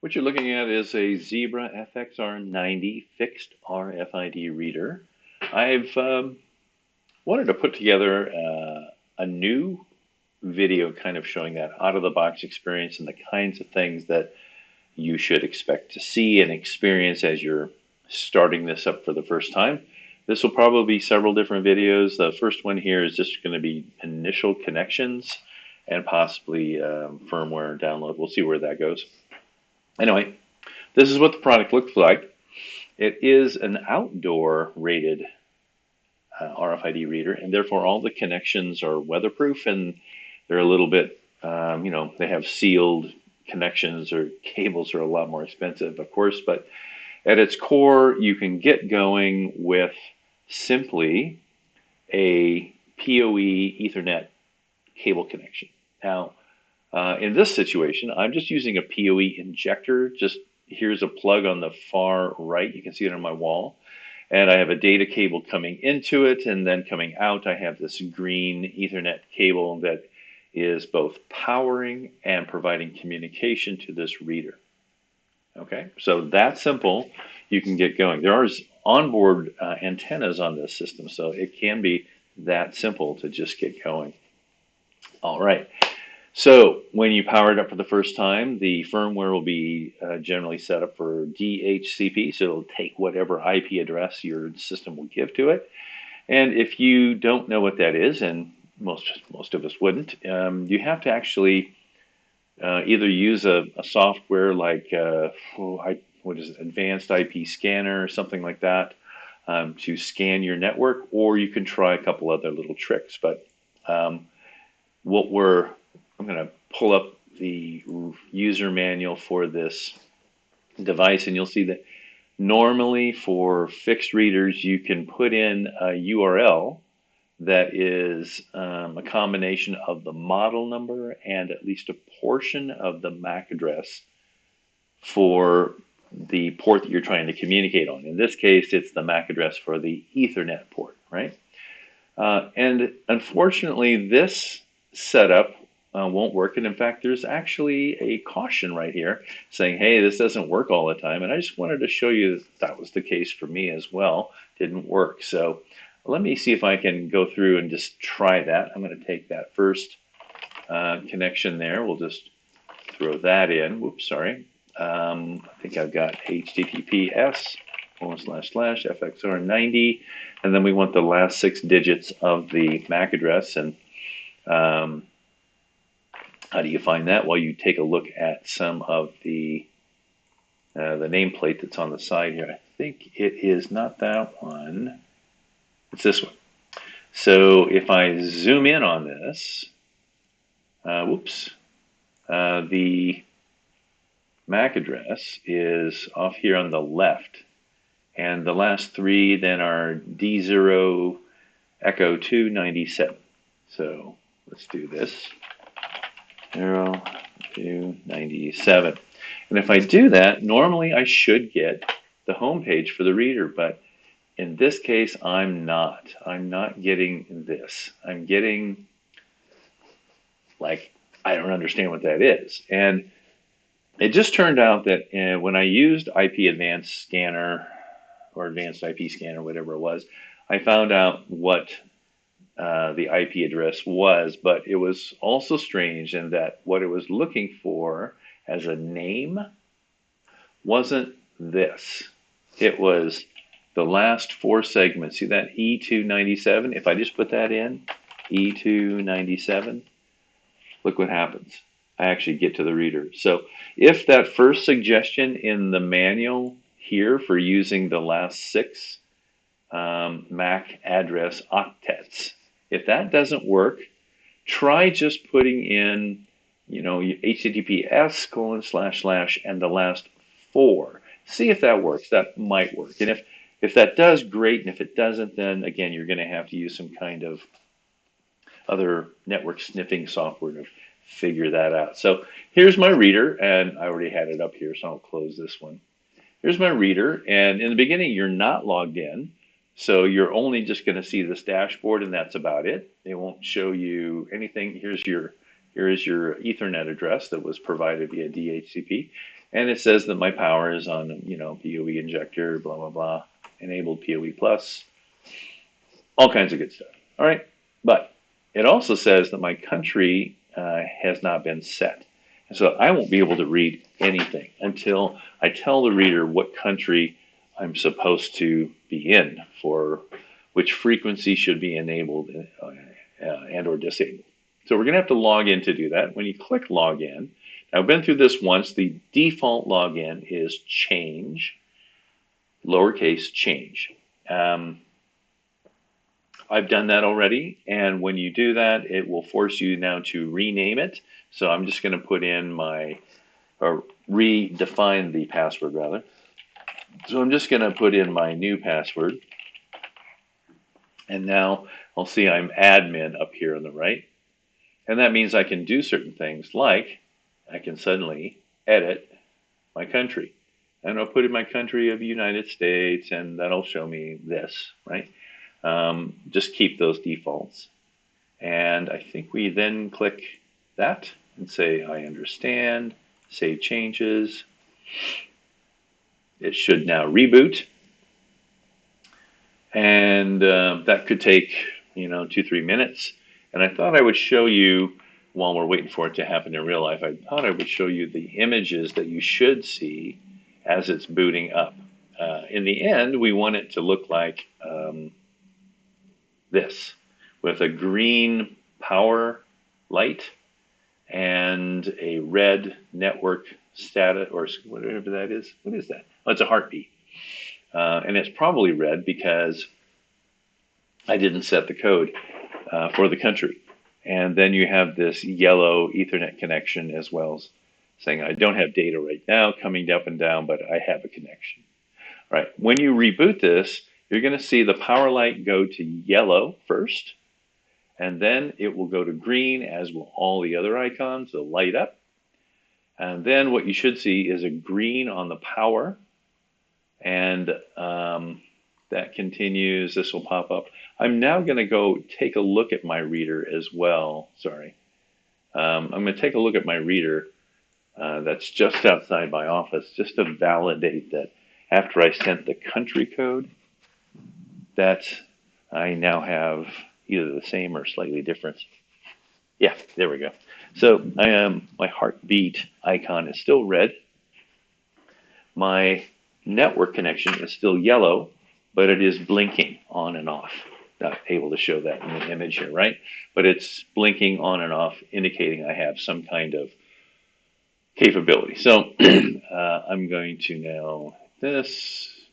What you're looking at is a Zebra FXR90 fixed RFID reader. I've wanted to put together a new video kind of showing that out-of-the-box experience and the kinds of things that you should expect to see and experience as you're starting this up for the first time. This will probably be several different videos. The first one here is just going to be initial connections and possibly firmware download. We'll see where that goes. Anyway, this is what the product looks like. It is an outdoor rated RFID reader, and therefore all the connections are weatherproof, and they're a little bit, they have sealed connections, or cables are a lot more expensive, of course, but at its core, you can get going with simply a PoE Ethernet cable connection. Now, in this situation, I'm just using a PoE injector. Just here's a plug on the far right. You can see it on my wall. And I have a data cable coming into it, and then coming out, I have this green Ethernet cable that is both powering and providing communication to this reader. Okay, so that simple, you can get going. There are onboard antennas on this system, so it can be that simple to just get going. All right. So when you power it up for the first time, the firmware will be generally set up for DHCP, so it'll take whatever IP address your system will give to it. And if you don't know what that is, and most of us wouldn't, you have to actually either use a software like Advanced IP Scanner or something like that to scan your network, or you can try a couple other little tricks. But I'm going to pull up the user manual for this device, and you'll see that normally for fixed readers, you can put in a URL that is a combination of the model number and at least a portion of the MAC address for the port that you're trying to communicate on. In this case, it's the MAC address for the Ethernet port, right? And unfortunately, this setup won't work. And in fact, there's actually a caution right here saying, hey, this doesn't work all the time. And I just wanted to show you that was the case for me as well. Didn't work. So let me see if I can go through and just try that. I'm going to take that first connection there. We'll just throw that in. Whoops, sorry. I think I've got HTTPS://FXR90. And then we want the last 6 digits of the MAC address. And how do you find that? Well, you take a look at some of the nameplate that's on the side here. I think it is not that one. It's this one. So if I zoom in on this, the MAC address is off here on the left. And the last 3 then are D0 Echo 297. So let's do this. 0 297. And if I do that, normally I should get the home page for the reader, but in this case, I'm not getting this. I'm getting, like, I don't understand what that is. And it just turned out that when I used IP Advanced Scanner or Advanced IP Scanner, whatever it was, I found out what the IP address was, but it was also strange in that what it was looking for as a name wasn't this. It was the last 4 segments. See that E297? If I just put that in, E297, look what happens. I actually get to the reader. So if that first suggestion in the manual here for using the last 6 MAC address octets, if that doesn't work, try just putting in, HTTPS:// and the last 4. See if that works. That might work. And if that does, great. And if it doesn't, then again, you're going to have to use some kind of other network sniffing software to figure that out. So here's my reader, and I already had it up here, so I'll close this one. Here's my reader, and in the beginning, you're not logged in. So you're only just going to see this dashboard, and that's about it. It won't show you anything. Here is your Ethernet address that was provided via DHCP. And it says that my power is on, PoE injector, blah, blah, blah, enabled PoE plus, all kinds of good stuff. All right. But it also says that my country has not been set. And so I won't be able to read anything until I tell the reader what country I'm supposed to be in, for which frequency should be enabled and or disabled. So we're going to have to log in to do that. When you click login, I've been through this once. The default login is change, lowercase change. I've done that already, and when you do that, it will force you now to rename it. So I'm just going to put in or redefine the password rather. So I'm just going to put in my new password, and now I'll see I'm admin up here on the right, and that means I can do certain things, like I can suddenly edit my country, and I'll put in my country of United States, and that'll show me this, right? Just keep those defaults. And I think we then click that and say, I understand, save changes. It should now reboot. And that could take, 2-3 minutes. And I thought I would show you, while we're waiting for it to happen in real life, I thought I would show you the images that you should see as it's booting up. In the end, we want it to look like this, with a green power light and a red network status, or whatever that is. What is that? Oh, it's a heartbeat. And it's probably red because I didn't set the code for the country. And then you have this yellow Ethernet connection, as well as saying I don't have data right now, coming up and down, but I have a connection. All right. When you reboot this, you're going to see the power light go to yellow first, and then it will go to green, as will all the other icons. They'll light up. And then what you should see is a green on the power, and that continues. This will pop up. I'm now going to go take a look at my reader as well. Sorry. I'm going to take a look at my reader that's just outside my office, just to validate that after I sent the country code, that I now have either the same or slightly different. Yeah, there we go. So my heartbeat icon is still red. My network connection is still yellow, but it is blinking on and off. Not able to show that in the image here, right? But it's blinking on and off, indicating I have some kind of capability. So I'm going to now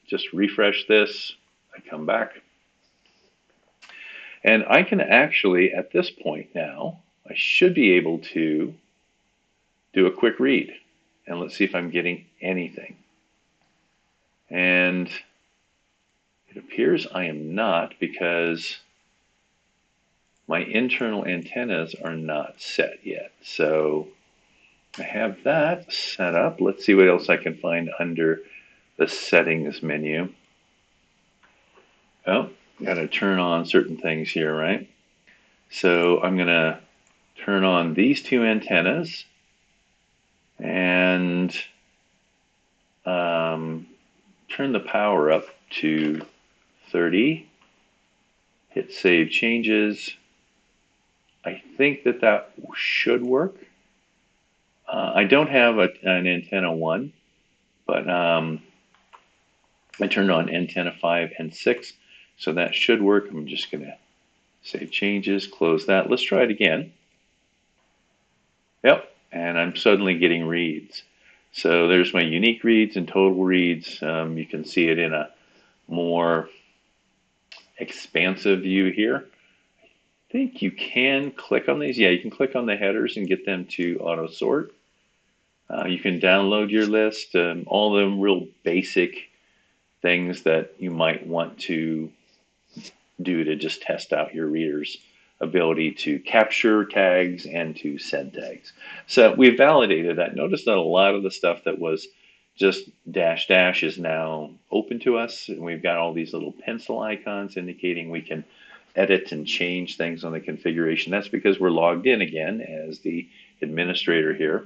just refresh this. I come back. And I can actually, at this point now, I should be able to do a quick read. And let's see if I'm getting anything. And it appears I am not, because my internal antennas are not set yet. So I have that set up. Let's see what else I can find under the settings menu. Oh, got to turn on certain things here, right? So I'm going to turn on these two antennas and turn the power up to 30. Hit save changes. I think that should work. I don't have an antenna 1, but I turned on antenna 5 and 6, so that should work. I'm just going to save changes, close that. Let's try it again. Yep, and I'm suddenly getting reads. So there's my unique reads and total reads. You can see it in a more expansive view here. I think you can click on these. Yeah, you can click on the headers and get them to auto sort. You can download your list, all the real basic things that you might want to do to just test out your reader's ability to capture tags and to send tags. So we've validated that. Notice that a lot of the stuff that was just dash dash is now open to us, and we've got all these little pencil icons indicating we can edit and change things on the configuration. That's because we're logged in again as the administrator here.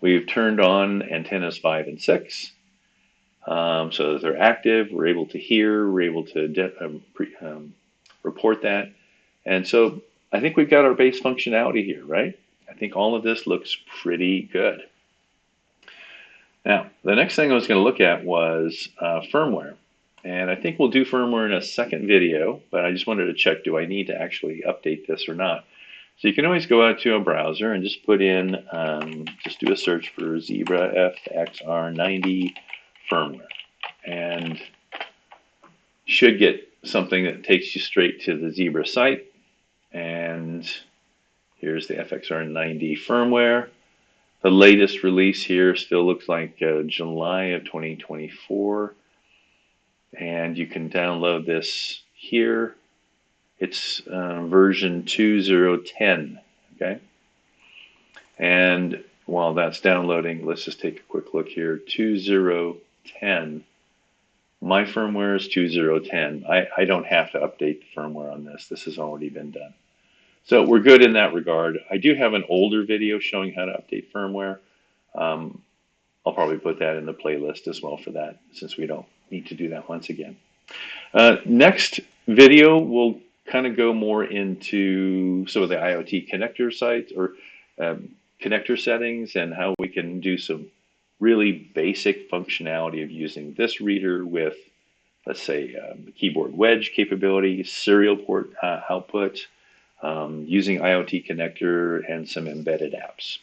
We've turned on antennas 5 and 6 so that they're active. We're able to hear, we're able to report that. And so I think we've got our base functionality here, right? I think all of this looks pretty good. Now, the next thing I was going to look at was firmware. And I think we'll do firmware in a second video, but I just wanted to check, do I need to actually update this or not? So you can always go out to a browser and just put in, just do a search for Zebra FXR90 firmware. And should get something that takes you straight to the Zebra site. And here's the FXR90 firmware. The latest release here still looks like July of 2024. And you can download this here. It's version 2010, okay? And while that's downloading, let's just take a quick look here. 2010. My firmware is 2010. I don't have to update the firmware on this. This has already been done. So we're good in that regard. I do have an older video showing how to update firmware. I'll probably put that in the playlist as well for that, since we don't need to do that once again. Next video, we'll kind of go more into some of the IoT connector sites or connector settings and how we can do some really basic functionality of using this reader with, let's say, keyboard wedge capability, serial port output, using IoT connector, and some embedded apps.